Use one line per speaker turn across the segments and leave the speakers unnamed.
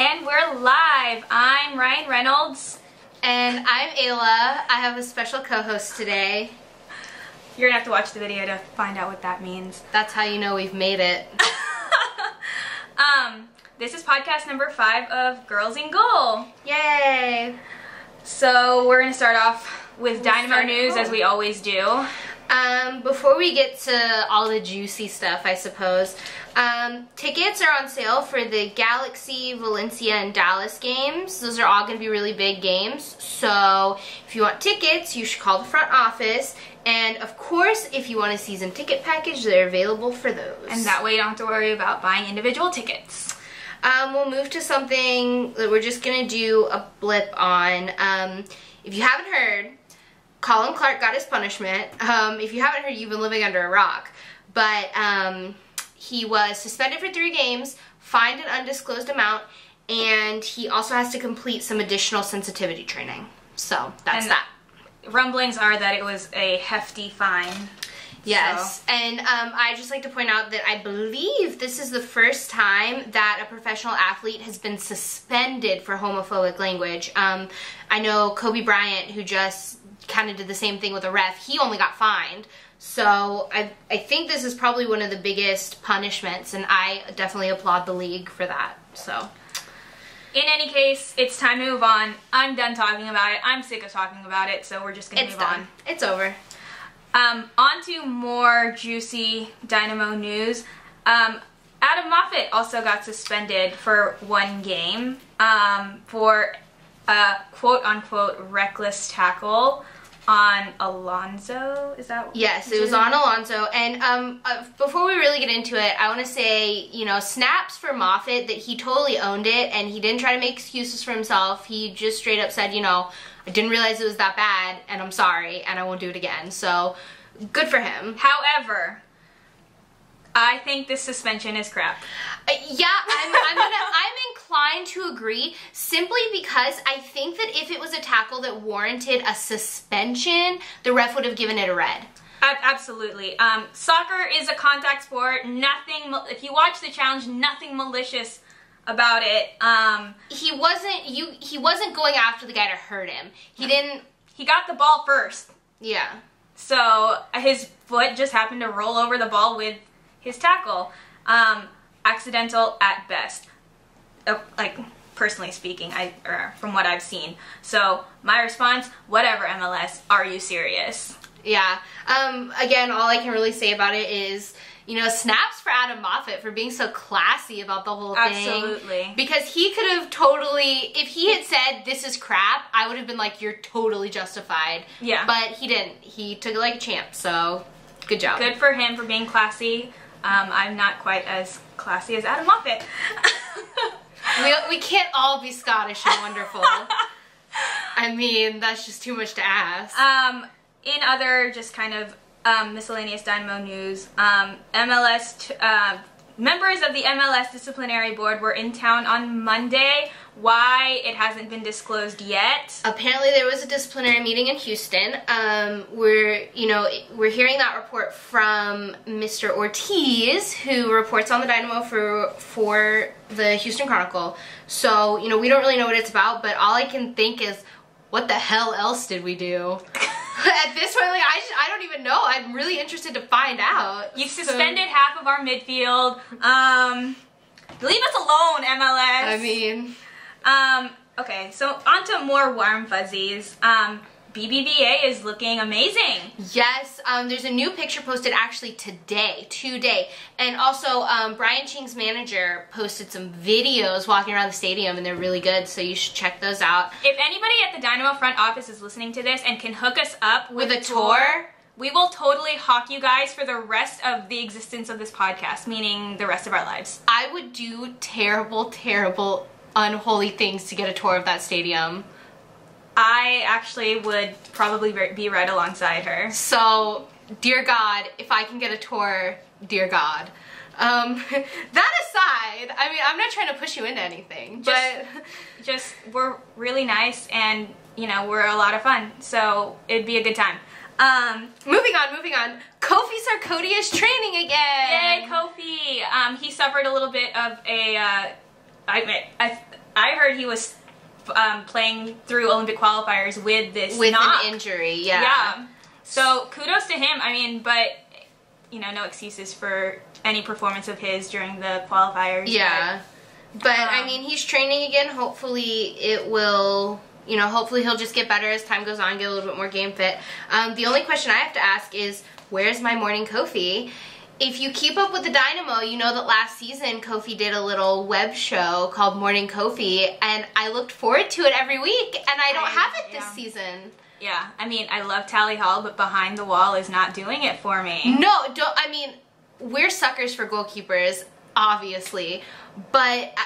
And we're live. I'm Ryan Reynolds.
And I'm Ayla. I have a special co-host today.
You're gonna have to watch the video to find out what that means.
That's how you know we've made it.
This is podcast number 5 of Girls in Goal.
Yay!
So we're gonna start off with Dynamo news as we always do.
Before we get to all the juicy stuff, I suppose, tickets are on sale for the Galaxy, Valencia, and Dallas games. Those are all going to be really big games. So if you want tickets, you should call the front office. And of course, if you want a season ticket package, they're available for those.
And that way you don't have to worry about buying individual tickets.
We'll move to something that we're just going to do a blip on. If you haven't heard, Colin Clark got his punishment. If you haven't heard, you've been living under a rock. But he was suspended for 3 games, fined an undisclosed amount, and he also has to complete some additional sensitivity training. So that's that.
Rumblings are that it was a hefty fine.
Yes, so. And I'd just like to point out that I believe this is the first time that a professional athlete has been suspended for homophobic language. I know Kobe Bryant, who just kind of did the same thing with a ref, he only got fined. So I think this is probably one of the biggest punishments, and I definitely applaud the league for that. So
in any case, it's time to move on. I'm done talking about it. I'm sick of talking about it, so we're just going to move on.
It's over.
On to more juicy Dynamo news. Adam Moffat also got suspended for 1 game for a quote-unquote reckless tackle on Alonso. Is that?
Yes, it was on Alonso. And before we really get into it, I want to say, you know, snaps for Moffat that he totally owned it, and he didn't try to make excuses for himself. He just straight up said, you know, I didn't realize it was that bad, and I'm sorry, and I won't do it again. So good for him.
However, I think this suspension is crap.
Yeah, I'm inclined to agree, simply because I think that if it was a tackle that warranted a suspension, the ref would have given it a red.
Absolutely. Soccer is a contact sport. Nothing. If you watch the challenge, nothing malicious about it.
He wasn't going after the guy to hurt him. He didn't.
He got the ball first.
Yeah.
So his foot just happened to roll over the ball with his tackle. Accidental at best. Like, personally speaking, from what I've seen. So my response, whatever, MLS, are you serious?
Yeah. Again, all I can really say about it is, you know, snaps for Adam Moffat for being so classy about the whole thing.
Absolutely.
Because he could have totally, if he had said, this is crap, I would have been like, you're totally justified. Yeah. But he didn't. He took it like a champ, so good job.
Good for him for being classy. I'm not quite as classy as Adam Moffat.
we can't all be Scottish and wonderful. I mean, that's just too much to ask.
In other just kind of miscellaneous Dynamo news, members of the MLS disciplinary board were in town on Monday. Why, it hasn't been disclosed yet.
Apparently there was a disciplinary meeting in Houston. We're hearing that report from Mr. Ortiz, who reports on the Dynamo for the Houston Chronicle. So, you know, we don't really know what it's about, but all I can think is, what the hell else did we do? At this point, like, I don't even know. I'm really interested to find out.
You've suspended half of our midfield. Leave us alone, MLS.
I mean...
okay, so on to more warm fuzzies. BBVA is looking amazing.
Yes, there's a new picture posted actually today, and also Brian Ching's manager posted some videos walking around the stadium, and they're really good, so you should check those out.
If anybody at the Dynamo front office is listening to this and can hook us up with a tour, we will totally hawk you guys for the rest of the existence of this podcast, meaning the rest of our lives.
I would do terrible, terrible, unholy things to get a tour of that stadium.
I actually would probably be right alongside her.
So, dear God, if I can get a tour, dear God. That aside, I mean, I'm not trying to push you into anything, but...
Just, we're really nice, and, you know, we're a lot of fun, so it'd be a good time.
Moving on. Kofi Sarkodie is training again!
Yay, Kofi! He suffered a little bit of a, I heard he was playing through Olympic qualifiers with this
with
knock.
an injury. Yeah.
Yeah. So kudos to him. I mean, but you know, no excuses for any performance of his during the qualifiers.
Yeah. But I mean, he's training again. Hopefully it will, you know, hopefully he'll just get better as time goes on, get a little bit more game fit. The only question I have to ask is, where's my morning Kofi? If you keep up with the Dynamo, you know that last season Kofi did a little web show called Morning Kofi, and I looked forward to it every week, and I don't have it this season.
Yeah, I mean, I love Tally Hall, but behind the wall is not doing it for me.
No, don't. I mean, we're suckers for goalkeepers, obviously, but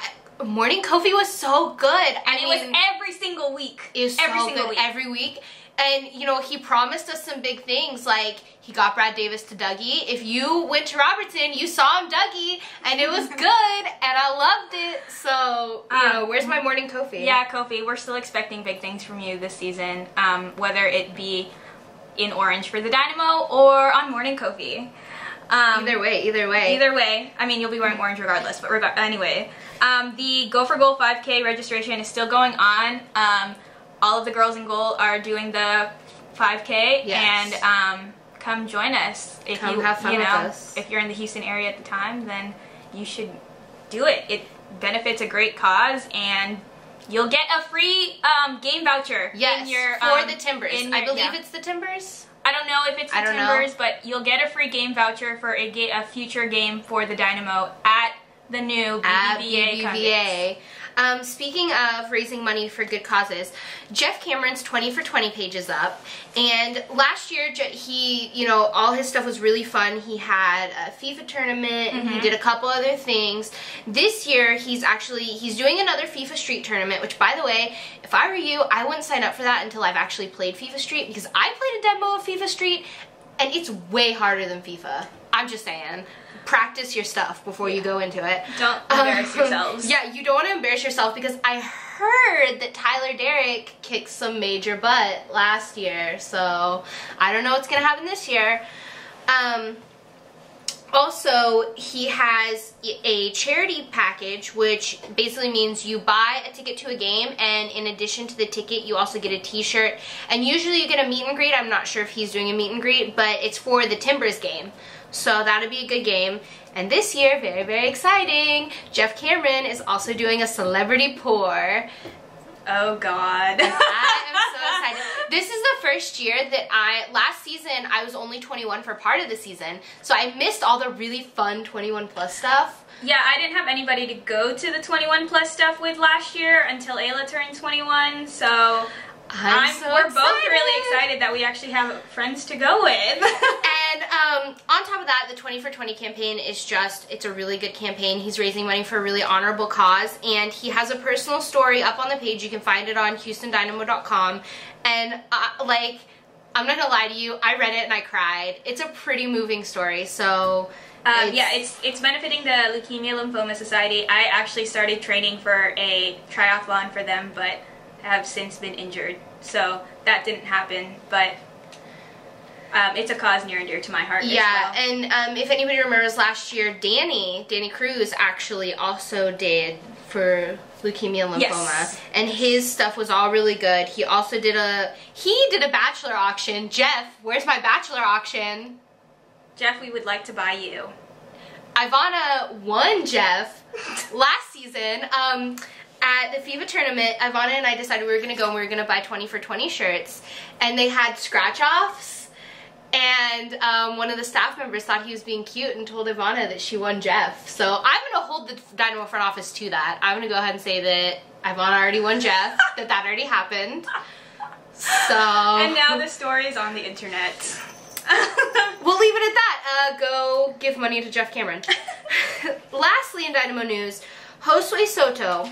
Morning Kofi was so good.
And it was every single week.
It was so good every week. And, you know, he promised us some big things, like he got Brad Davis to Dougie. If you went to Robertson, you saw him Dougie, and it was good, and I loved it. So, you know, where's my morning Kofi?
Yeah, Kofi, we're still expecting big things from you this season, whether it be in orange for the Dynamo or on morning Kofi.
Either way.
Either way. I mean, you'll be wearing orange regardless, but anyway. The Go for Goal 5K registration is still going on. All of the girls in goal are doing the 5K,
yes.
And come join us. If
come have fun with us.
If you're in the Houston area at the time, then you should do it. It benefits a great cause, and you'll get a free game voucher.
Yes,
in your,
for the Timbers. I believe it's the Timbers.
I don't know if it's the Timbers, but you'll get a free game voucher for a future game for the Dynamo at the new BBVA.
Speaking of raising money for good causes, Jeff Cameron's 20 for 20 page is up, and last year he, you know, all his stuff was really fun. He had a FIFA tournament, and he did a couple other things. This year he's doing another FIFA Street tournament, which, by the way, if I were you, I wouldn't sign up for that until I've actually played FIFA Street, because I played a demo of FIFA Street, and it's way harder than FIFA. I'm just saying. Practice your stuff before you go into it.
Don't embarrass yourselves.
Yeah, you don't want to embarrass yourself, because I heard that Tyler Derrick kicked some major butt last year, so I don't know what's going to happen this year. Also, he has a charity package, which basically means you buy a ticket to a game, and in addition to the ticket, you also get a t-shirt, and usually you get a meet and greet. I'm not sure if he's doing a meet and greet, but it's for the Timbers game. So that'll be a good game. And this year, very, very exciting, Jeff Cameron is also doing a celebrity pour.
Oh, God.
I am so excited. This is the first year that last season, I was only 21 for part of the season. So I missed all the really fun 21 plus stuff.
Yeah, I didn't have anybody to go to the 21 plus stuff with last year until Ayla turned 21. So we're both really excited that we actually have friends to go with.
And on top of that, the 20 for 20 campaign is it's a really good campaign. He's raising money for a really honorable cause, and he has a personal story up on the page. You can find it on HoustonDynamo.com, and I'm not gonna lie to you, I read it and I cried. It's a pretty moving story, so
yeah, it's benefiting the Leukemia Lymphoma Society. I actually started training for a triathlon for them, but have since been injured, so that didn't happen, but it's a cause near and dear to my heart as well.
And if anybody remembers last year, Danny Cruz actually also did for leukemia lymphoma,
yes.
And his stuff was all really good. He also did a bachelor auction. Jeff, where's my bachelor auction?
Jeff, we would like to buy you.
Ivannah won Jeff last season. At the FIFA tournament, Ivannah and I decided we were going to go and we were going to buy 20 for 20 shirts. And they had scratch-offs. And one of the staff members thought he was being cute and told Ivannah that she won Jeff. So I'm going to hold the Dynamo front office to that. I'm going to go ahead and say that Ivannah already won Jeff, that already happened. So...
And now the story is on the internet.
We'll leave it at that. Go give money to Jeff Cameron. Lastly, in Dynamo news, Josue Soto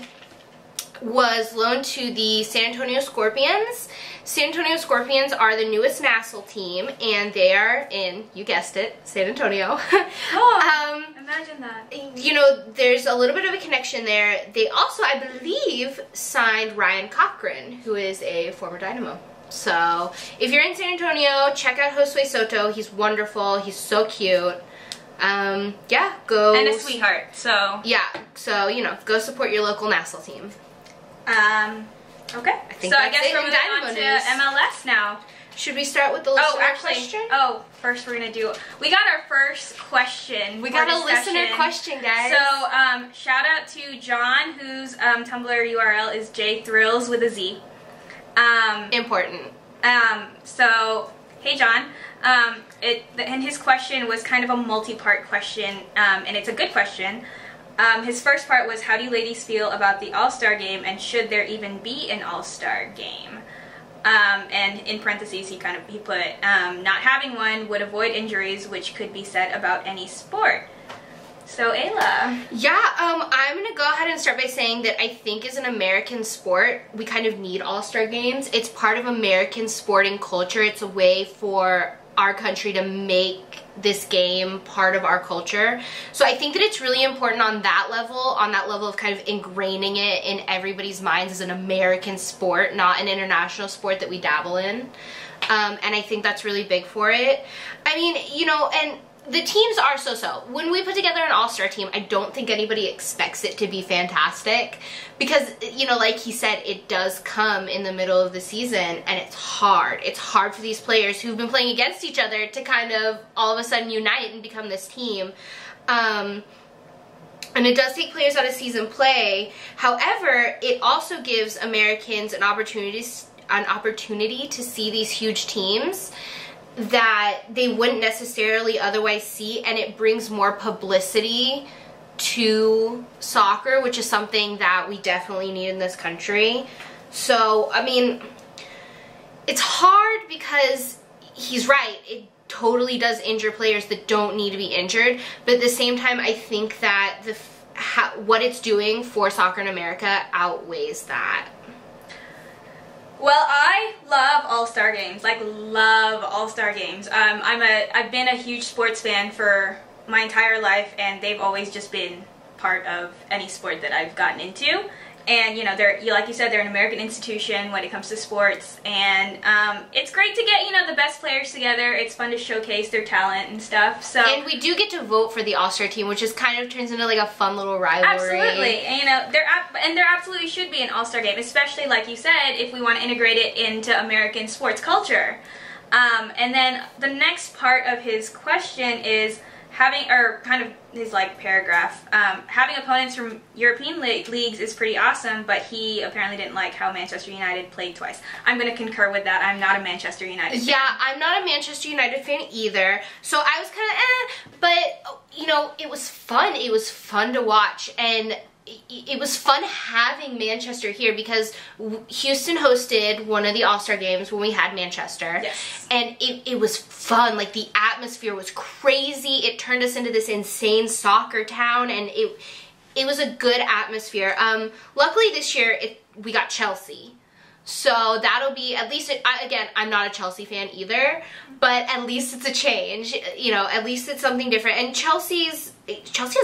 was loaned to the San Antonio Scorpions. San Antonio Scorpions are the newest national team, and they are in, you guessed it, San Antonio.
Oh, imagine that.
You know, there's a little bit of a connection there. They also, I believe, signed Ryan Cochran, who is a former Dynamo. So, if you're in San Antonio, check out Josue Soto. He's wonderful. He's so cute. Yeah, go...
And a sweetheart, so...
Yeah, so, you know, go support your local national team.
Okay. I guess we're moving on to MLS now.
Should we start with the listener question?
First we're going to we got our first question.
We got a listener question, guys.
So, shout out to John, whose Tumblr URL is jthrills with a Z.
Important.
So, hey John. And his question was kind of a multi-part question, and it's a good question. His first part was, how do you ladies feel about the All-Star game, and should there even be an All-Star game? And in parentheses, he put, not having one would avoid injuries, which could be said about any sport. So, Ayla.
Yeah, I'm going to go ahead and start by saying that I think as an American sport, we kind of need All-Star games. It's part of American sporting culture. It's a way for our country to make this game part of our culture. So I think that it's really important on that level of kind of ingraining it in everybody's minds as an American sport, not an international sport that we dabble in. And I think that's really big for it. I mean, you know, and the teams are so-so. When we put together an all-star team, I don't think anybody expects it to be fantastic because, you know, like he said, it does come in the middle of the season and it's hard. It's hard for these players who've been playing against each other to kind of all of a sudden unite and become this team. And it does take players out of season play. However, it also gives Americans an opportunity to see these huge teams that they wouldn't necessarily otherwise see, and it brings more publicity to soccer, which is something that we definitely need in this country. So, I mean, it's hard because he's right. It totally does injure players that don't need to be injured, but at the same time, I think that what it's doing for soccer in America outweighs that.
Well, I love All-Star games, love All-Star games. I've been a huge sports fan for my entire life, and they've always just been part of any sport that I've gotten into. And, you know, like you said, they're an American institution when it comes to sports, and it's great to get, you know, the best players together. It's fun to showcase their talent and stuff. So,
and we do get to vote for the All-Star team, which is kind of turns into like a fun little rivalry.
Absolutely, and you know, there absolutely should be an All-Star game, especially like you said, if we want to integrate it into American sports culture. And then the next part of his question is his paragraph, having opponents from European leagues is pretty awesome, but he apparently didn't like how Manchester United played twice. I'm going to concur with that. I'm not a Manchester United fan.
Yeah, I'm not a Manchester United fan either, so I was kind of but, you know, it was fun. It was fun to watch, and it was fun having Manchester here because Houston hosted one of the All-Star games when we had Manchester.
Yes.
And it was fun. Like, the atmosphere was crazy. It turned us into this insane soccer town, and it was a good atmosphere. Luckily this year we got Chelsea. So that'll be, at least, again, I'm not a Chelsea fan either, but at least it's a change. You know, at least it's something different. And Chelsea has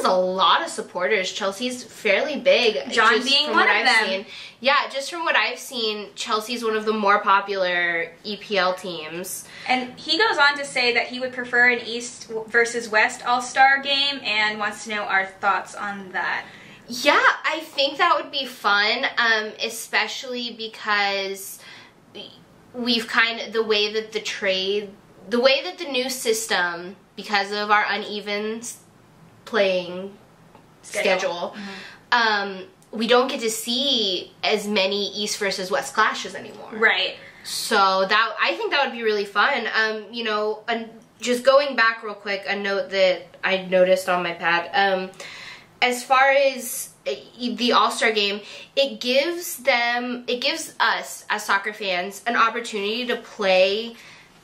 a lot of supporters. Chelsea's fairly big.
John being one of them.
Yeah, just from what I've seen, Chelsea's one of the more popular EPL teams.
And he goes on to say that he would prefer an East versus West All-Star game and wants to know our thoughts on that.
Yeah, I think that would be fun, especially because we've the way that the new system, because of our uneven playing schedule, we don't get to see as many East versus West clashes anymore.
Right.
So I think that would be really fun. You know, just going back real quick, a note that I noticed on my pad. As far as the All-Star game, it gives us as soccer fans an opportunity to play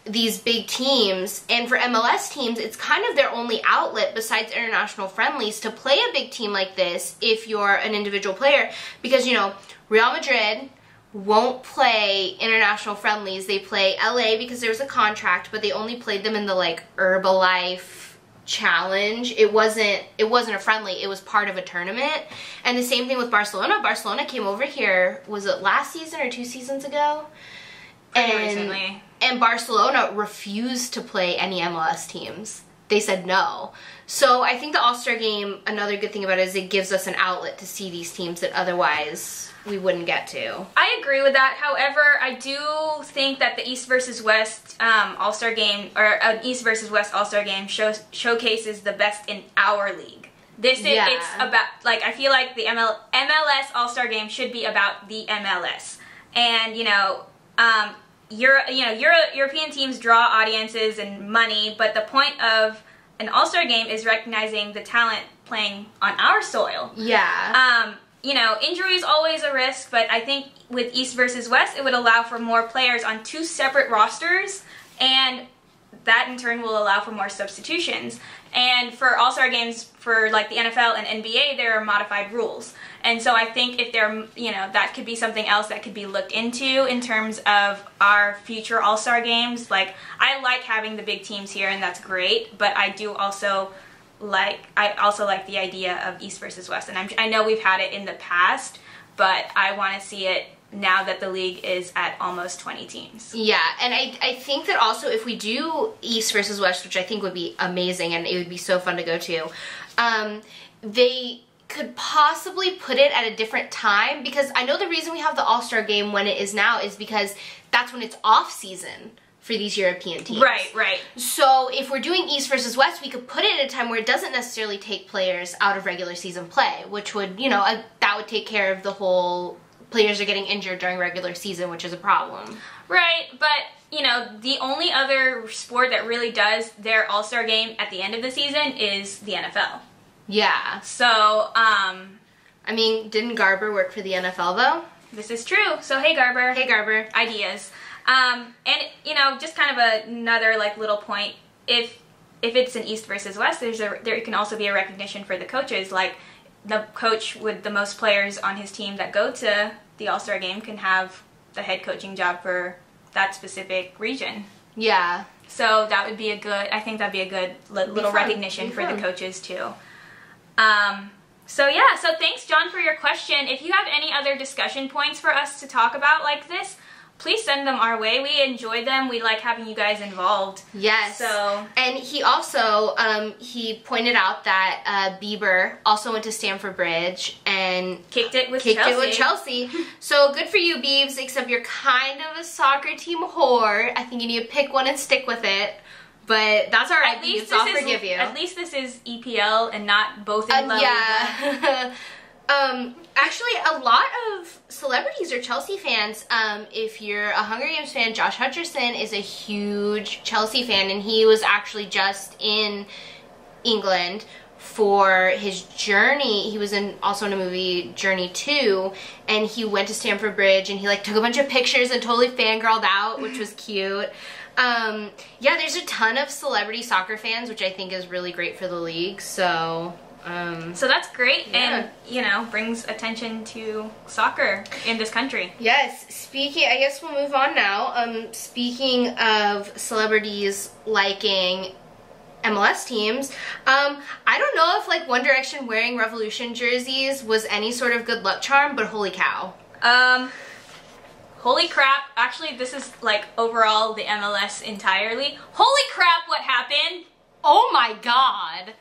these big teams, and for MLS teams, it's kind of their only outlet besides international friendlies to play a big team like this if you're an individual player, because, you know, Real Madrid won't play international friendlies. They play LA because there's a contract, but they only played them in the, like, Herbalife challenge. It wasn't a friendly, it was part of a tournament. And the same thing with Barcelona. Barcelona came over here, was it last season or 2 seasons ago?
Pretty recently.
And Barcelona refused to play any MLS teams. they said no. So I think the All-Star Game, another good thing about it is it gives us an outlet to see these teams that otherwise we wouldn't get to.
I agree with that. However, I do think that the East versus West All-Star Game, or an East versus West All-Star Game showcases the best in our league. This is, it's about, like, I feel like the MLS All-Star Game should be about the MLS. And, European teams draw audiences and money, but the point of an All-Star Game is recognizing the talent playing on our soil.
Yeah.
Injury is always a risk, but I think with East versus West, it would allow for more players on 2 separate rosters, and that in turn will allow for more substitutions. And for All-Star Games, for like the NFL and NBA, there are modified rules. And so I think if there, that could be something else that could be looked into in terms of our future All-Star Games. Like, I like having the big teams here, and that's great, but I also like the idea of East versus West. And I know we've had it in the past, but I want to see it now that the league is at almost 20 teams.
Yeah, and I think that also if we do East versus West, which I think would be amazing and it would be so fun to go to, they could possibly put it at a different time, because I know the reason we have the All-Star Game when it is now is because that's when it's off season for these European teams.
Right.
So if we're doing East versus West, we could put it at a time where it doesn't necessarily take players out of regular season play, which would, that would take care of the whole players are getting injured during regular season, which is a problem.
Right, but, the only other sport that really does their All-Star Game at the end of the season is the NFL.
Yeah.
So,
didn't Garber work for the NFL, though?
This is true. So, hey, Garber.
Hey, Garber.
Ideas. And, just kind of another, little point, if it's an East versus West, there can also be a recognition for the coaches, like, the coach with the most players on his team that go to the All-Star Game can have the head coaching job for that specific region.
Yeah.
So that would be I think that'd be a good little recognition for the coaches too. So thanks, John, for your question. If you have any other discussion points for us to talk about like this, please send them our way. We enjoy them. We like having you guys involved.
Yes.
So,
and he also, he pointed out that Bieber also went to Stamford Bridge and
kicked it with
Chelsea. So good for you, Biebs, except you're kind of a soccer team whore. I think you need to pick one and stick with it. But that's all right, Biebs. I'll forgive you.
At least this is EPL and not both in La Liga.
Yeah. Actually, a lot of celebrities are Chelsea fans. If you're a Hunger Games fan, Josh Hutcherson is a huge Chelsea fan, and he was actually just in England for his Journey. He was also in a movie, Journey 2, and he went to Stamford Bridge, and he took a bunch of pictures and totally fangirled out, which was cute. There's a ton of celebrity soccer fans, which I think is really great for the league, so
that's great,
yeah.
And, brings attention to soccer in this country.
Yes, I guess we'll move on now. Speaking of celebrities liking MLS teams, I don't know if, One Direction wearing Revolution jerseys was any sort of good luck charm, but holy cow.
Holy crap. Actually, this is, overall the MLS entirely. Holy crap, what happened?
Oh my god.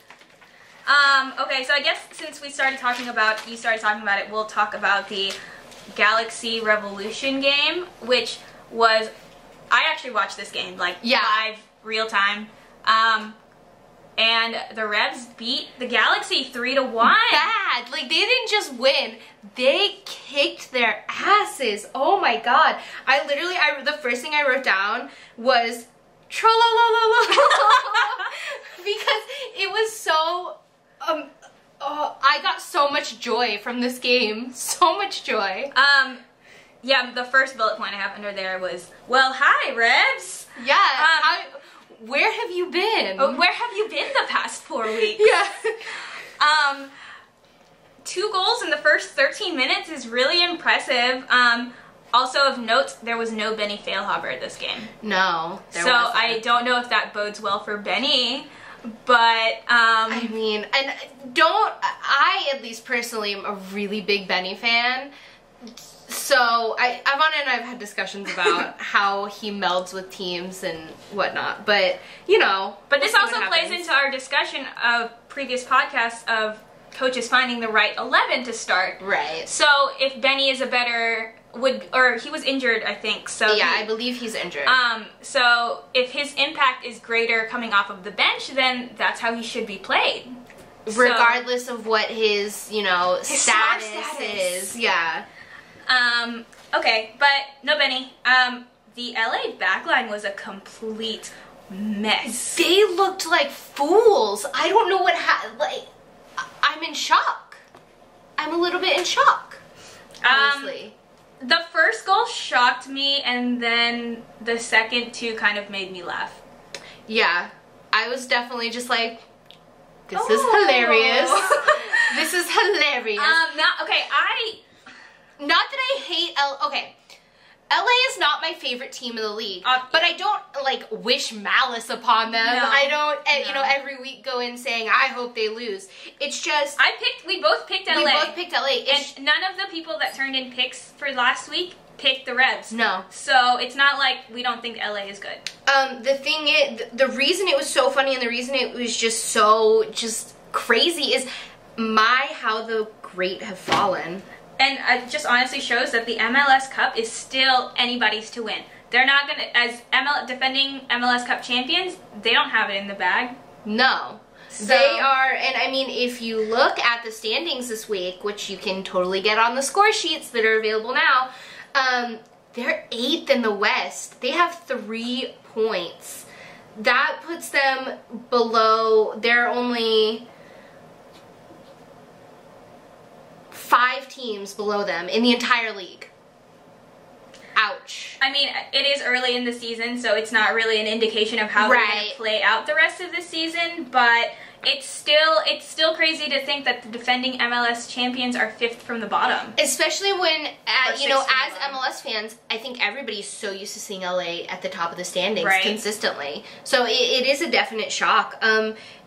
Okay, so I guess since you started talking about it, we'll talk about the Galaxy Revolution game, which was, I actually watched this game, live, real time, and the Revs beat the Galaxy 3-1.
Bad! They didn't just win, they kicked their asses. Oh my god. The first thing I wrote down was, because it was so, I got so much joy from this game. So much joy.
The first bullet point I have under there was, well, hi, Revs.
Yeah. Where have you been?
Where have you been the past 4 weeks?
Yeah.
2 goals in the first 13 minutes is really impressive. Also of note, there was no Benny Feilhaber this game.
No,
there wasn't. I don't know if that bodes well for Benny. But,
I at least personally am a really big Benny fan. So Ivannah and I have had discussions about how he melds with teams and whatnot, but you know.
But this also plays into our discussion of previous podcasts of coaches finding the right 11 to start.
Right.
So if Benny is a better he was injured, I think. So
yeah, I believe he's injured.
So if his impact is greater coming off of the bench, then that's how he should be played.
Regardless of what his, status is. Yeah.
Okay, but no Benny. The LA backline was a complete mess.
They looked like fools. I don't know what I'm in shock. I'm a little bit in shock. Honestly.
The first goal shocked me, and then the second two kind of made me laugh.
Yeah. I was definitely just like, this is hilarious. This is hilarious. Not that I hate LA is not my favorite team in the league, but I don't wish malice upon them.
No.
I don't, every week go in saying I hope they lose. It's just
we both picked LA.
We both picked LA,
and none of the people that turned in picks for last week picked the Revs.
No.
So it's not like we don't think LA is good.
The thing is, the reason it was so funny and the reason it was just crazy is how the great have fallen.
And it just honestly shows that the MLS Cup is still anybody's to win. They're not going to, as defending MLS Cup champions, they don't have it in the bag.
No. So. They are, and I mean, if you look at the standings this week, which you can totally get on the score sheets that are available now, they're 8th in the West. They have 3 points. That puts them below, they're only 5 teams below them in the entire league. Ouch.
I mean, it is early in the season, so it's not really an indication of how they're going to play out the rest of the season, but it's still crazy to think that the defending MLS champions are 5th from the bottom.
Especially when, as MLS fans, I think everybody's so used to seeing LA at the top of the standings consistently. So it is a definite shock.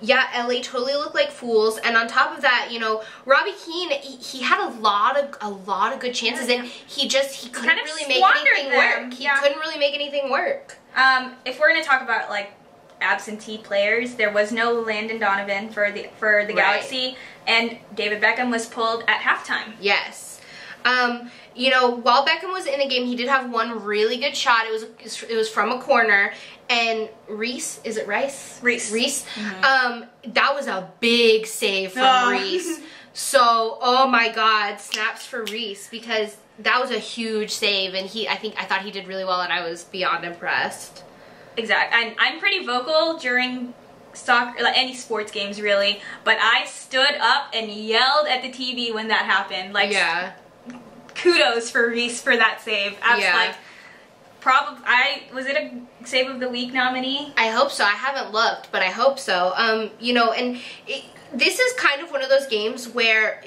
Yeah, LA totally looked like fools, and on top of that, Robbie Keane, he had a lot of good chances, and he couldn't really make anything work. He couldn't really make anything work.
If we're gonna talk about absentee players, there was no Landon Donovan for the Galaxy, and David Beckham was pulled at halftime.
Yes. While Beckham was in the game, he did have one really good shot. It was from a corner, and Reese, is it Rice?
Reese.
Mm-hmm. That was a big save from Reese. So, oh my God, snaps for Reese, because that was a huge save, and I thought he did really well, and I was beyond impressed.
Exactly. I'm pretty vocal during soccer, any sports games really, but I stood up and yelled at the TV when that happened. Kudos for Reese for that save. Was it a Save of the Week nominee?
I hope so. I haven't looked, but I hope so. This is kind of one of those games where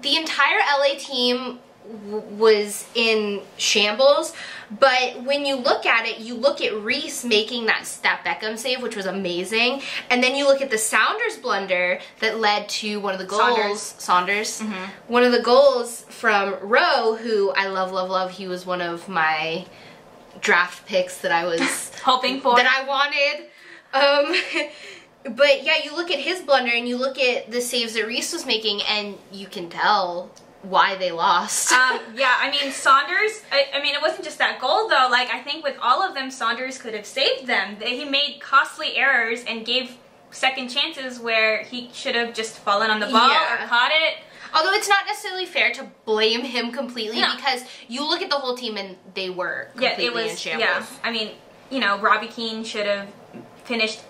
the entire LA team was in shambles, but when you look at it, you look at Reese making that Beckham save, which was amazing, and then you look at the Sounders blunder that led to one of the goals. Saunders. Mm-hmm. One of the goals from Rowe, who I love. He was one of my draft picks that I was
hoping for,
that I wanted. But yeah, you look at his blunder and you look at the saves that Reese was making, and you can tell why they lost.
Saunders, it wasn't just that goal though. I think with all of them, Saunders could have saved them. He made costly errors and gave second chances where he should have just fallen on the ball or caught it.
Although it's not necessarily fair to blame him completely, because you look at the whole team and they were completely in shambles.
Yeah, Robbie Keane should have finished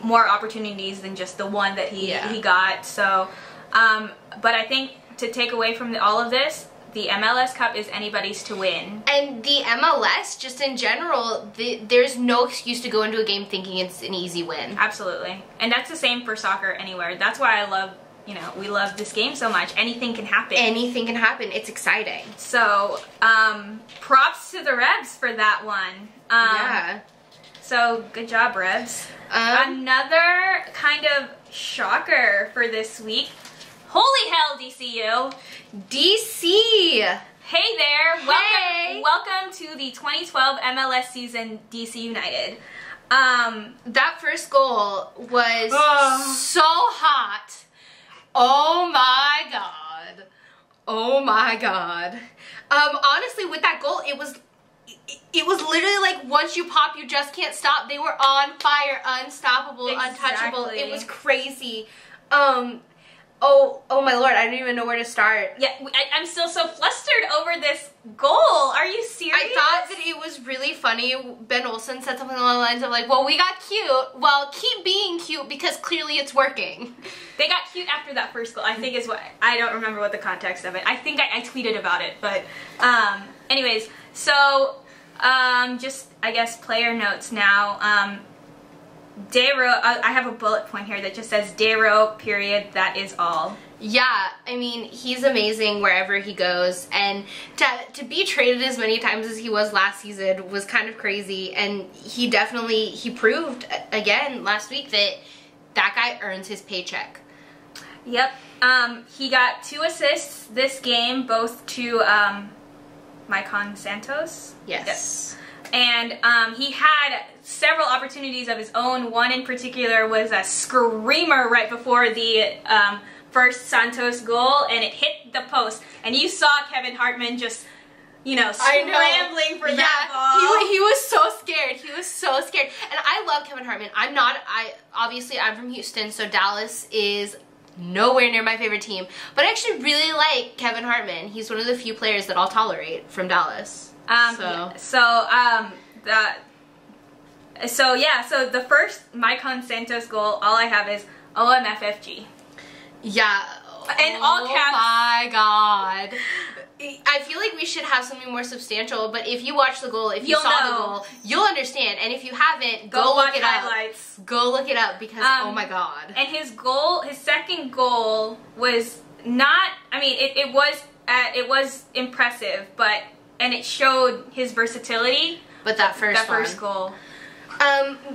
more opportunities than just the one that he got. So, but I think to take away from all of this, the MLS Cup is anybody's to win. And
the MLS, just in general, there's no excuse to go into a game thinking it's an easy win.
Absolutely. And that's the same for soccer anywhere. That's why I love, we love this game so much. Anything can happen.
Anything can happen. It's exciting.
So, props to the Revs for that one.
Yeah.
So, good job, Revs. Another kind of shocker for this week. Holy hell, DCU.
DC
Hey there!
Hey.
Welcome to the 2012 MLS season, DC United.
That first goal was so hot. Oh my god. Oh my god. Honestly, with that goal, it was literally like once you pop, you just can't stop. They were on fire, unstoppable, untouchable. It was crazy. Oh my lord, I don't even know where to start.
Yeah, I'm still so flustered over this goal. Are you serious?
I thought that it was really funny. Ben Olsen said something along the lines of like, well, we got cute. Well, keep being cute because clearly it's working.
They got cute after that first goal, I think is what, I don't remember what the context of it. I think I tweeted about it, but anyways, so just, I guess, player notes now. Dayro, I have a bullet point here that just says Dayro, period, that is all.
Yeah, I mean, he's amazing wherever he goes, and to be traded as many times as he was last season was kind of crazy, and he proved again last week that guy earns his paycheck.
Yep, he got 2 assists this game, both to Maicon Santos.
Yes.
And he had several opportunities of his own. One in particular was a screamer right before the first Santos goal, and it hit the post. And you saw Kevin Hartman just, you know, scrambling for that ball.
He was so scared. He was so scared. And I love Kevin Hartman. Obviously I'm from Houston, so Dallas is nowhere near my favorite team. But I actually really like Kevin Hartman. He's one of the few players that I'll tolerate from Dallas.
So the first Maicon Santos goal, all I have is OMFFG.
Yeah.
And all caps.
Oh my god. I feel like we should have something more substantial, but if you watch the goal, if you saw the goal, you'll understand. And if you haven't, go look it up. Go look it up because oh my god.
And his second goal was not, I mean, it was impressive, and it showed his versatility.
But that first
goal.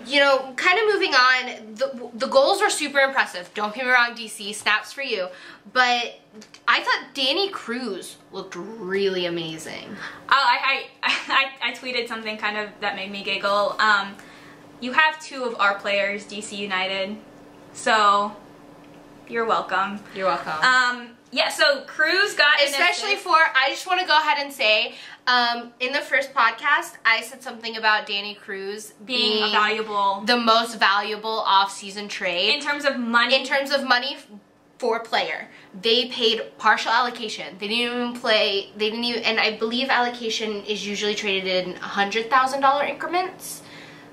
You know, kind of moving on, the goals were super impressive. Don't get me wrong, DC, snaps for you. But I thought Danny Cruz looked really amazing.
Oh, I tweeted something kind of that made me giggle. You have 2 of our players, DC United, so you're welcome.
You're welcome.
Yeah, so Cruz got
especially I just want to go ahead and say, in the first podcast, I said something about Danny Cruz being
the
most valuable off-season trade.
In terms of money?
In terms of money for player. They paid partial allocation. They didn't even and I believe allocation is usually traded in $100,000 increments.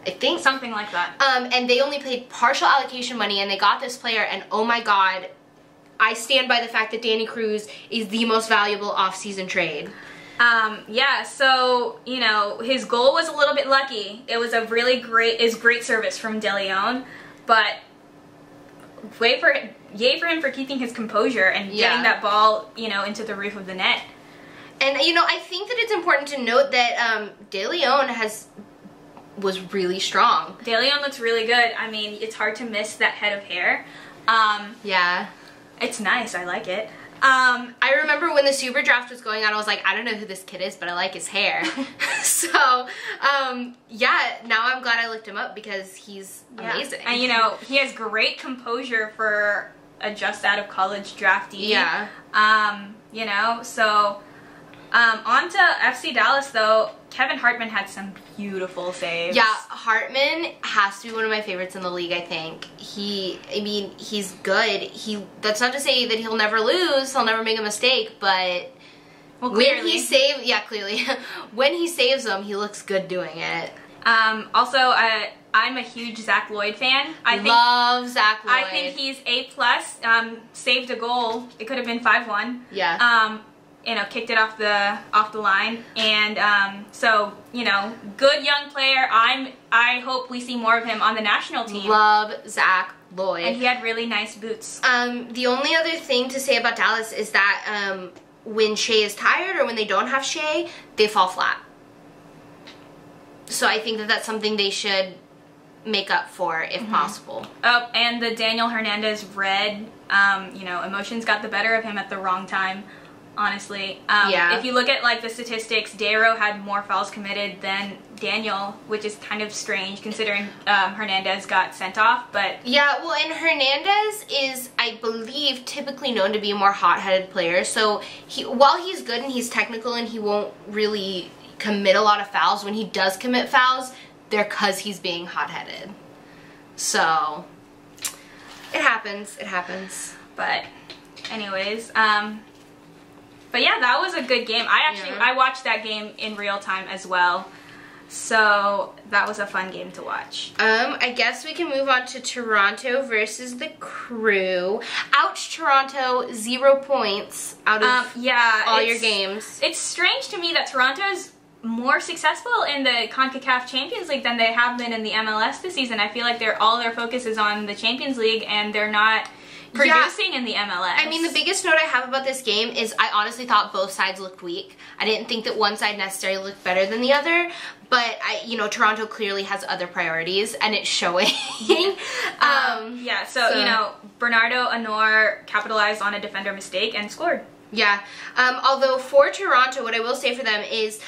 I think.
Something like that.
And they only paid partial allocation money, and they got this player, and oh my god, I stand by the fact that Danny Cruz is the most valuable off-season trade.
Yeah, so, you know, his goal was a little bit lucky. It was a really great service from De Leon, but yay for him for keeping his composure and getting that ball, you know, into the roof of the net.
And, you know, I think that it's important to note that De Leon was really strong.
De Leon looks really good. I mean, it's hard to miss that head of hair.
Yeah.
It's nice. I like it.
I remember when the Super Draft was going on, I was like, I don't know who this kid is, but I like his hair. So, yeah, now I'm glad I looked him up because he's amazing. And,
you know, he has great composure for a just-out-of-college draftee.
Yeah.
You know, so, on to FC Dallas, though. Kevin Hartman had some beautiful saves.
Yeah, Hartman has to be one of my favorites in the league, I think. He's good. That's not to say that he'll never lose, he'll never make a mistake, but when he saves, clearly. When he saves them, he looks good doing it.
Also, I'm a huge Zach Lloyd fan.
Love Zach Lloyd.
I think he's A+. Saved a goal. It could have been 5-1.
Yeah.
You know, kicked it off the line, and so, you know, good young player. I hope we see more of him on the national team.
Love Zach Lloyd.
And he had really nice boots.
The only other thing to say about Dallas is that when Shea is tired or when they don't have Shea, they fall flat. So I think that that's something they should make up for if possible.
Oh, and the Daniel Hernandez red, you know, emotions got the better of him at the wrong time. honestly.
Yeah.
If you look at like the statistics, Darrow had more fouls committed than Daniel, which is kind of strange considering Hernandez got sent off. But
yeah, well, and Hernandez is, I believe, typically known to be a more hot-headed player. So while he's good and he's technical and he won't really commit a lot of fouls, when he does commit fouls, they're because he's being hot-headed. So it happens. It happens.
But anyways, but yeah, that was a good game. I watched that game in real time as well. So that was a fun game to watch.
I guess we can move on to Toronto versus the Crew. Ouch, Toronto, 0 points out of all your games.
It's strange to me that Toronto's more successful in the CONCACAF Champions League than they have been in the MLS this season. I feel like all their focus is on the Champions League and they're not producing in the MLS.
I mean, the biggest note I have about this game is I honestly thought both sides looked weak. I didn't think that one side necessarily looked better than the other, but Toronto clearly has other priorities and it's showing.
So Bernardo Honor capitalized on a defender mistake and scored.
Yeah, although for Toronto, what I will say for them is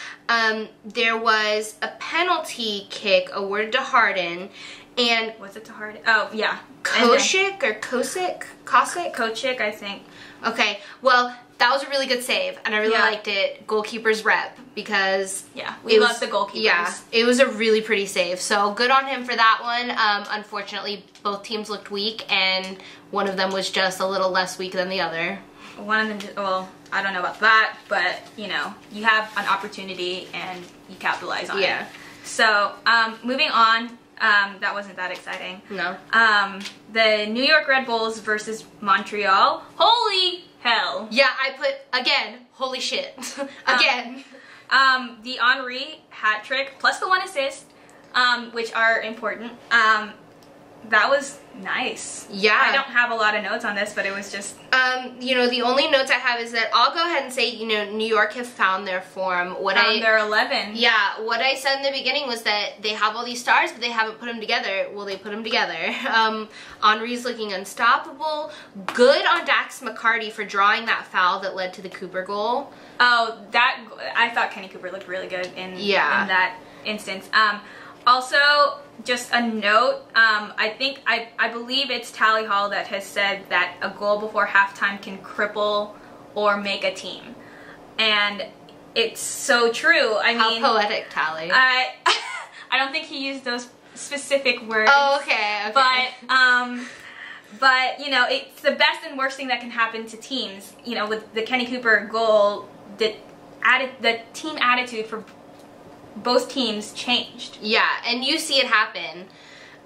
there was a penalty kick awarded to Harden, and...
Was it to Harden? Oh, yeah.
Koshik or Kosick? Kosick?
Kochik, I think.
Okay, well, that was a really good save, and I really liked it. Goalkeeper's rep, because...
Yeah, we love the goalkeepers.
Yeah, it was a really pretty save, so good on him for that one. Unfortunately, both teams looked weak, and one of them was just a little less weak than the other.
One of them, well, I don't know about that, but, you have an opportunity and you capitalize on it.
Yeah.
So, moving on, that wasn't that exciting.
No.
The New York Red Bulls versus Montreal. Holy hell.
Yeah, I put, again, holy shit. Again.
The Henry hat trick, plus the 1 assist, which are important. That was nice. Yeah. I don't have a lot of notes on this, but it was just...
the only notes I have is that I'll go ahead and say, New York have found their form.
Their 11.
Yeah, what I said in the beginning was that they have all these stars, but they haven't put them together. Well, they put them together. Henry's looking unstoppable. Good on Dax McCarty for drawing that foul that led to the Cooper goal.
Oh, I thought Kenny Cooper looked really good in that instance. Also, just a note, I believe it's Tally Hall that has said that a goal before halftime can cripple or make a team. And it's so true. I mean...
How poetic, Tally.
I don't think he used those specific words.
Oh, okay.
But, it's the best and worst thing that can happen to teams. With the Kenny Cooper goal, the team attitude for both teams changed.
Yeah, and you see it happen.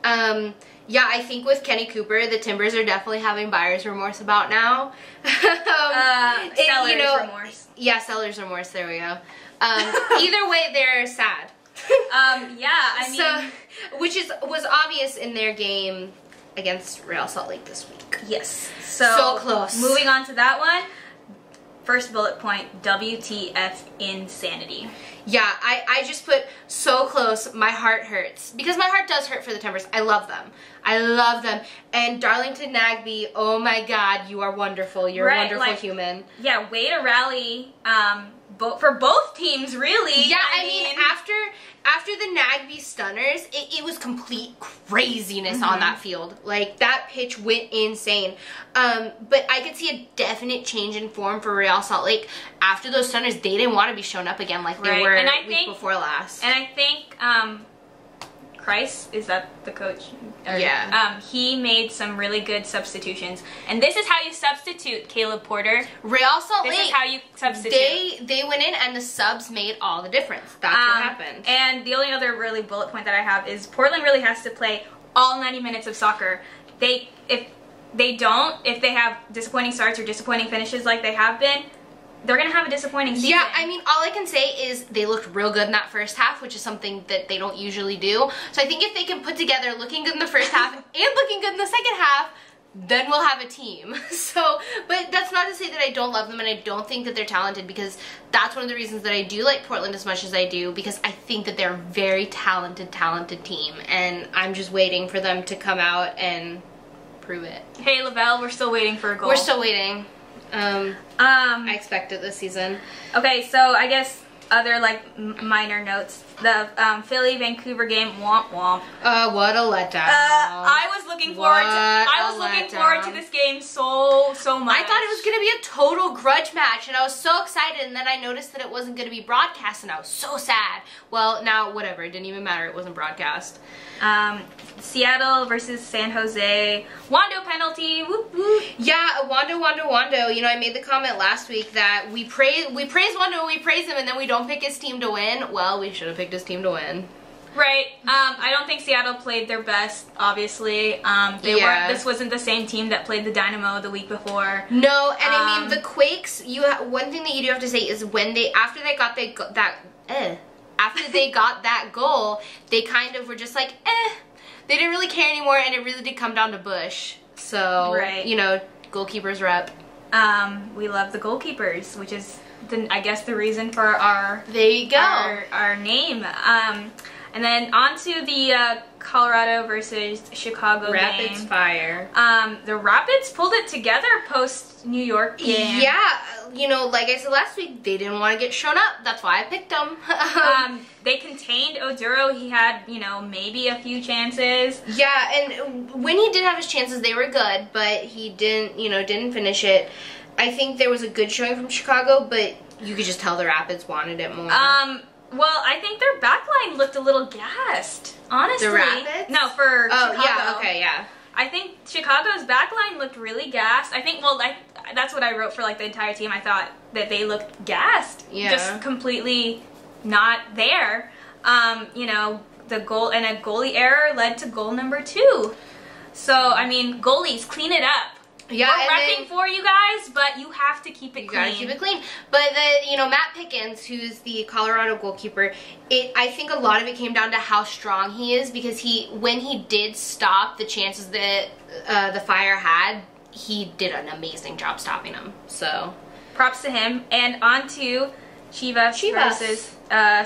I think with Kenny Cooper, the Timbers are definitely having buyer's remorse about now.
Seller's remorse.
Yeah, seller's remorse, there we go. Either way, they're sad. Which was obvious in their game against Real Salt Lake this week.
Yes.
So close.
Moving on to that one. First bullet point, WTF insanity.
Yeah, I just put so close, my heart hurts. Because my heart does hurt for the Timbers. I love them. I love them. And Darlington Nagbe, oh my God, you are wonderful. You're a wonderful human.
Yeah, way to rally for both teams, really.
Yeah, I mean after the Nagbe stunners, it was complete craziness on that field. Like, that pitch went insane. But I could see a definite change in form for Real Salt Lake. After those stunners, they didn't want to be shown up again like they were week before last.
And I think Kreis, is that the coach?
Yeah.
He made some really good substitutions. And this is how you substitute, Caleb Porter.
Real Salt Lake.
This is how you substitute.
They went in and the subs made all the difference. That's what happened.
And the only other really bullet point that I have is Portland really has to play all 90 minutes of soccer. If they have disappointing starts or disappointing finishes like they have been, they're going to have a disappointing season.
Yeah, I mean, all I can say is they looked real good in that first half, which is something that they don't usually do. So I think if they can put together looking good in the first half and looking good in the second half, then we'll have a team. But that's not to say that I don't love them and I don't think that they're talented, because that's one of the reasons that I do like Portland as much as I do, because I think that they're a very talented team, and I'm just waiting for them to come out and prove it.
Hey, Lavelle, we're still waiting for a goal.
We're still waiting. I expect it this season.
Okay, so I guess other like minor notes. The Philly Vancouver game, womp womp.
What a letdown.
I was looking forward to this game so much.
I thought it was gonna be a total grudge match, and I was so excited. And then I noticed that it wasn't gonna be broadcast, and I was so sad. Well, now whatever. It didn't even matter. It wasn't broadcast.
Seattle versus San Jose. Wando penalty. Whoop whoop.
Yeah, Wando. You know, I made the comment last week that we praise Wando, we praise him, and then we don't pick his team to win. Well, we should have picked his team to win.
Right. I don't think Seattle played their best, obviously. This wasn't the same team that played the Dynamo the week before.
No, and I mean, the Quakes, one thing that you do have to say is when after they got that goal, they kind of were just like, They didn't really care anymore, and it really did come down to Bush. So,
right.
You know, goalkeepers rep.
We love the goalkeepers, which is, I guess, the reason for our...
There you go.
Our name. And then on to the Colorado versus Chicago
Rapids
game.
Fire.
The Rapids pulled it together post-New York game.
Yeah, you know, like I said last week, they didn't want to get shown up. That's why I picked them.
They contained Oduro. He had, you know, maybe a few chances.
Yeah, and when he did have his chances, they were good, but he didn't finish it. I think there was a good showing from Chicago, but you could just tell the Rapids wanted it more.
Well, I think their backline looked a little gassed, honestly.
The Rapids?
No, for Chicago.
Yeah, okay, yeah.
I think Chicago's backline looked really gassed. I think, well, that's what I wrote for, like, the entire team. I thought that they looked gassed.
Yeah.
Just completely not there. You know, the goal, and a goalie error led to goal number 2. So, I mean, goalies, clean it up.
Yeah,
we're repping for you guys, but you have to keep it clean.
You gotta keep it clean. But Matt Pickens, who's the Colorado goalkeeper, I think a lot of it came down to how strong he is, because when he did stop the chances that the Fire had, he did an amazing job stopping them. So,
props to him. And on to Chivas versus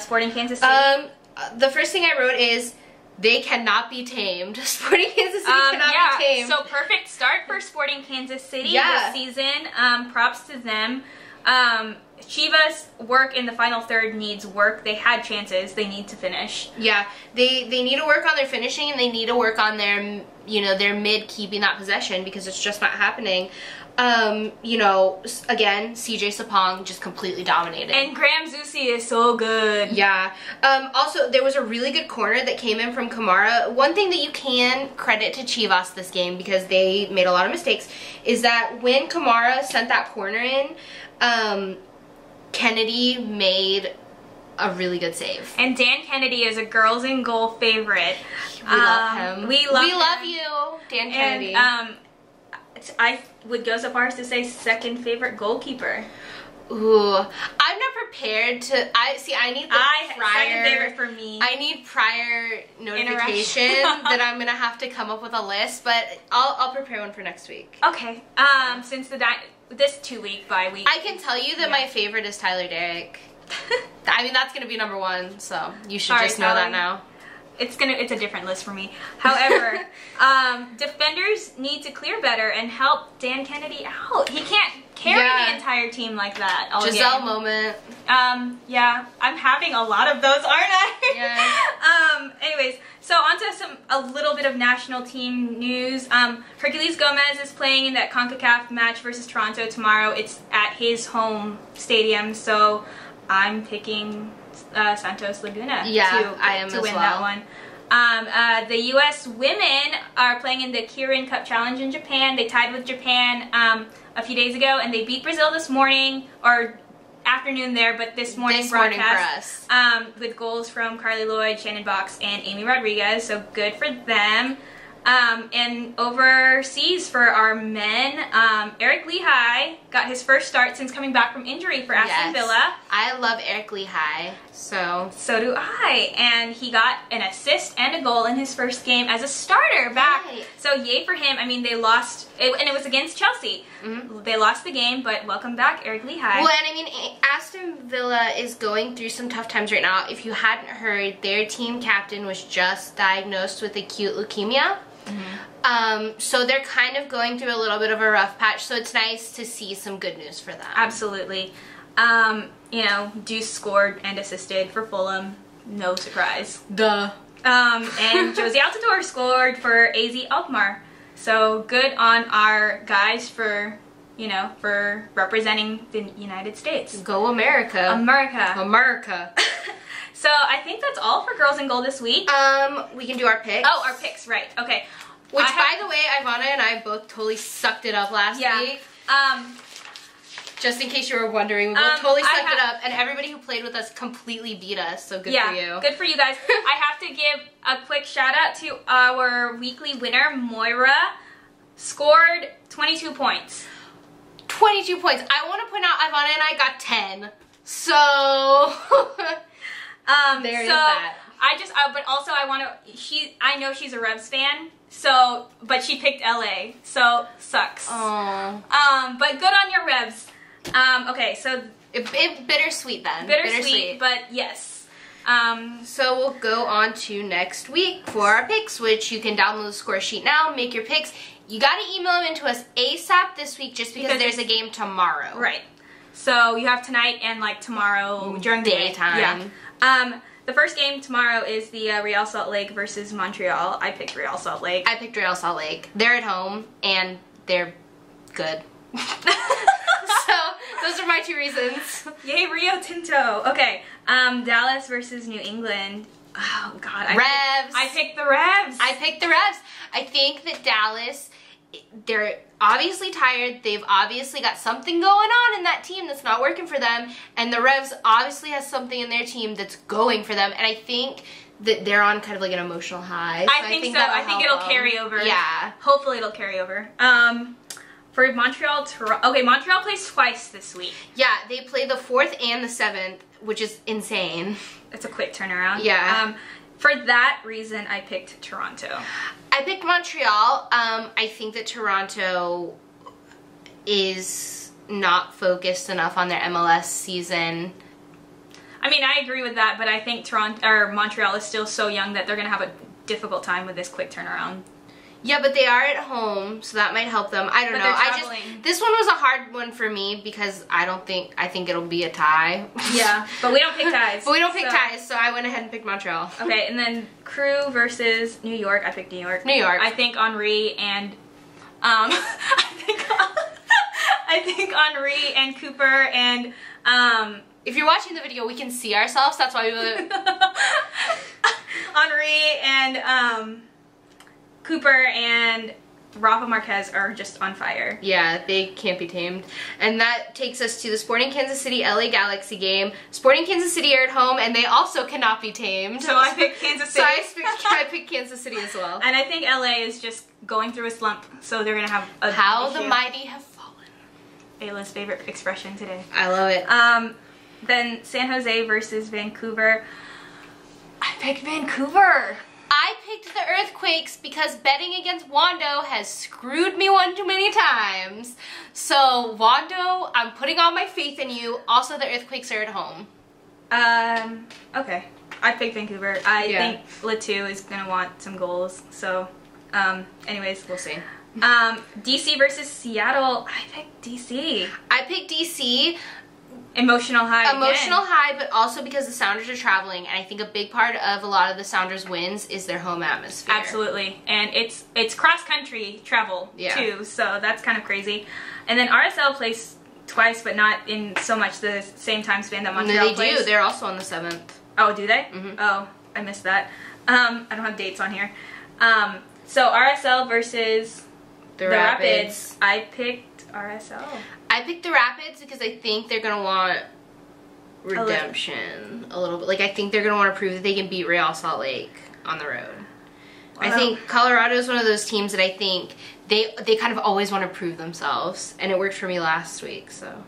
Sporting Kansas City.
The first thing I wrote is, they cannot be tamed. Sporting Kansas City cannot be tamed.
So perfect start for Sporting Kansas City this season. Props to them. Chivas' work in the final third needs work. They had chances. They need to finish.
Yeah, they need to work on their finishing, and they need to work on their their mid keeping that possession, because it's just not happening. Again, CJ Sapong just completely dominated.
And Graham Zusi is so good.
Yeah. Also, there was a really good corner that came in from Kamara. One thing that you can credit to Chivas this game, because they made a lot of mistakes, is that when Kamara sent that corner in, Kennedy made a really good save.
And Dan Kennedy is a Girls in Goal favorite.
We love him. We love you, Dan Kennedy.
And, I would go so far as to say second favorite goalkeeper.
Ooh, I'm not prepared to. I need prior.
Second favorite for me.
I need prior notification that I'm gonna have to come up with a list, but I'll prepare one for next week.
Okay. Since this 2-week bye week,
I can tell you that my favorite is Tyler Derrick. I mean, that's gonna be number 1, so you should just know that now.
It's a different list for me. However, defenders need to clear better and help Dan Kennedy out. He can't carry the entire team like that.
Giselle moment.
Yeah, I'm having a lot of those, aren't I?
Yeah.
Anyways, so on to a little bit of national team news. Herculez Gomez is playing in that CONCACAF match versus Toronto tomorrow. It's at his home stadium, so I'm picking Santos Laguna to win that one. The U.S. women are playing in the Kirin Cup Challenge in Japan. They tied with Japan a few days ago, and they beat Brazil this morning, or afternoon there, but this morning broadcast with goals from Carly Lloyd, Shannon Box, and Amy Rodriguez, so good for them. And overseas for our men, Eric Lehigh got his first start since coming back from injury for Aston Villa.
I love Eric Lehigh, so
do I. And he got an assist and a goal in his first game as a starter back.
Right.
So yay for him. I mean, they lost, and it was against Chelsea. Mm-hmm. They lost the game, but welcome back, Eric Lehigh.
Well, and I mean, Aston Villa is going through some tough times right now. If you hadn't heard, their team captain was just diagnosed with acute leukemia. So they're kind of going through a little bit of a rough patch, so it's nice to see some good news for them.
Absolutely. You know, Deuce scored and assisted for Fulham. No surprise.
Duh.
And Josie Altidore scored for AZ Alkmaar. So good on our guys for, you know, for representing the United States.
Go America.
America.
America.
So I think that's all for Girls in Goal this week.
We can do our picks.
Oh, our picks, right. Okay.
Which, by the way, Ivannah and I both totally sucked it up last week. Just in case you were wondering, we both totally sucked it up, and everybody who played with us completely beat us, so good for you.
Good for you guys. I have to give a quick shout out to our weekly winner, Moira. Scored 22 points.
22 points. I want to point out Ivannah and I got 10. So, there is that.
But also I want to, I know she's a Revs fan, so, but she picked LA, so sucks.
Oh.
But good on your Revs. Okay, so.
Bittersweet then.
Bittersweet, but yes.
So we'll go on to next week for our picks, which you can download the score sheet now, make your picks. You gotta email them into us ASAP this week just because there's a game tomorrow.
Right. So you have tonight and like tomorrow during the
daytime.
Yeah. The first game tomorrow is the Real Salt Lake versus Montreal. I picked Real Salt Lake.
I picked Real Salt Lake. They're at home and they're good. So those are my two reasons.
Yay, Rio Tinto. Okay. Dallas versus New England. Oh God.
Revs.
I picked the Revs.
I picked the Revs. I think that Dallas, they're obviously tired. They've obviously got something going on in that team that's not working for them. And the Revs obviously has something in their team that's going for them. And I think that they're on kind of like an emotional high. So
I think so. I think it'll carry over.
Yeah.
Hopefully it'll carry over. For Montreal, okay, Montreal plays twice this week.
Yeah, they play the 4th and the 7th, which is insane.
It's a quick turnaround.
Yeah.
For that reason, I picked Toronto.
I picked Montreal. I think that Toronto is not focused enough on their MLS season.
I mean, I agree with that, but I think Montreal is still so young that they're going to have a difficult time with this quick turnaround.
Yeah, but they are at home, so that might help them. I don't know. This one was a hard one for me because I think it'll be a tie.
Yeah, but we don't pick ties.
So I went ahead and picked Montreal.
Okay, and then Crew versus New York. I picked New York.
New York.
I think Henry and I think Henry and Cooper and
if you're watching the video, we can see ourselves. That's why we
Henry and Cooper and Rafa Marquez are just on fire.
Yeah, they can't be tamed. And that takes us to the Sporting Kansas City LA Galaxy game. Sporting Kansas City are at home, and they also cannot be tamed.
So I picked Kansas City.
So I picked Kansas City as well.
And I think LA is just going through a slump, so they're going to have a
How the mighty have fallen.
Ayla's favorite expression today.
I love it.
Then San Jose versus Vancouver. I picked Vancouver.
I picked the Earthquakes because betting against Wando has screwed me one too many times. So, Wando, I'm putting all my faith in you. Also, the Earthquakes are at home.
Okay. I picked Vancouver. I think Latu is going to want some goals. So, anyways.
We'll see.
DC versus Seattle. I picked DC.
I picked DC.
Emotional high.
Emotional high, but also because the Sounders are traveling, and I think a big part of a lot of the Sounders wins is their home atmosphere.
Absolutely, and it's cross country travel too, so that's kind of crazy. And then RSL plays twice, but not in so much the same time span that Montreal plays.
They do. They're also on the 7th.
Oh, do they?
Mm-hmm.
Oh, I missed that. I don't have dates on here. So RSL versus the Rapids. I picked RSL.
I picked the Rapids because I think they're going to want redemption a little bit. Like, I think they're going to want to prove that they can beat Real Salt Lake on the road. Wow. I think Colorado is one of those teams that I think they kind of always want to prove themselves. And it worked for me last week, so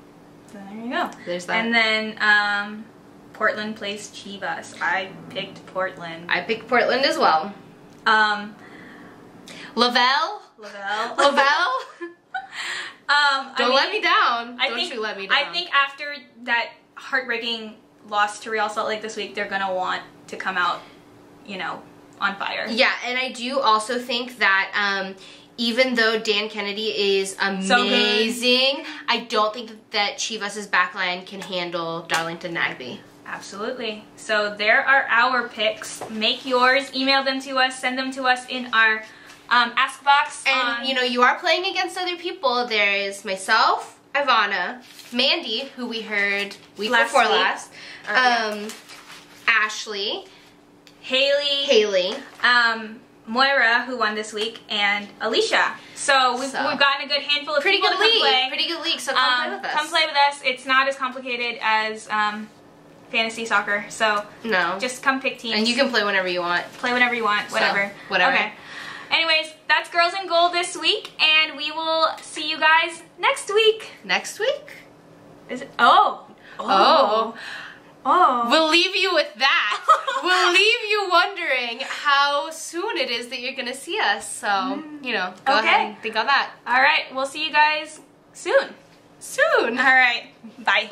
there you go.
There's that.
And then Portland plays Chivas. I picked Portland.
I picked Portland as well. Lavelle? Don't let me down. Don't you let me down.
I think after that heartbreaking loss to Real Salt Lake this week, they're going to want to come out, you know, on fire.
Yeah, and I do also think that even though Dan Kennedy is amazing, I don't think that Chivas' backline can handle Darlington Nagbe.
Absolutely. So there are our picks. Make yours, email them to us, send them to us in our ask box.
And you know, you are playing against other people. There is myself, Ivannah, Mandy, who we heard week before last, Ashley,
Haley, Moira, who won this week, and Alicia. So we've gotten a good handful of people to come play.
Pretty good league, so come play with us.
Come play with us. It's not as complicated as fantasy soccer, so
no,
just come pick teams.
And you can play whenever you want.
Play whenever you want, whatever.
So, whatever.
Okay. Anyways, that's Girls in Gold this week, and we will see you guys next week.
Next week?
Is it? Oh.
We'll leave you with that. We'll leave you wondering how soon it is that you're going to see us. So, you know, go ahead and think on that.
All right. We'll see you guys soon.
Soon.
All right. Bye.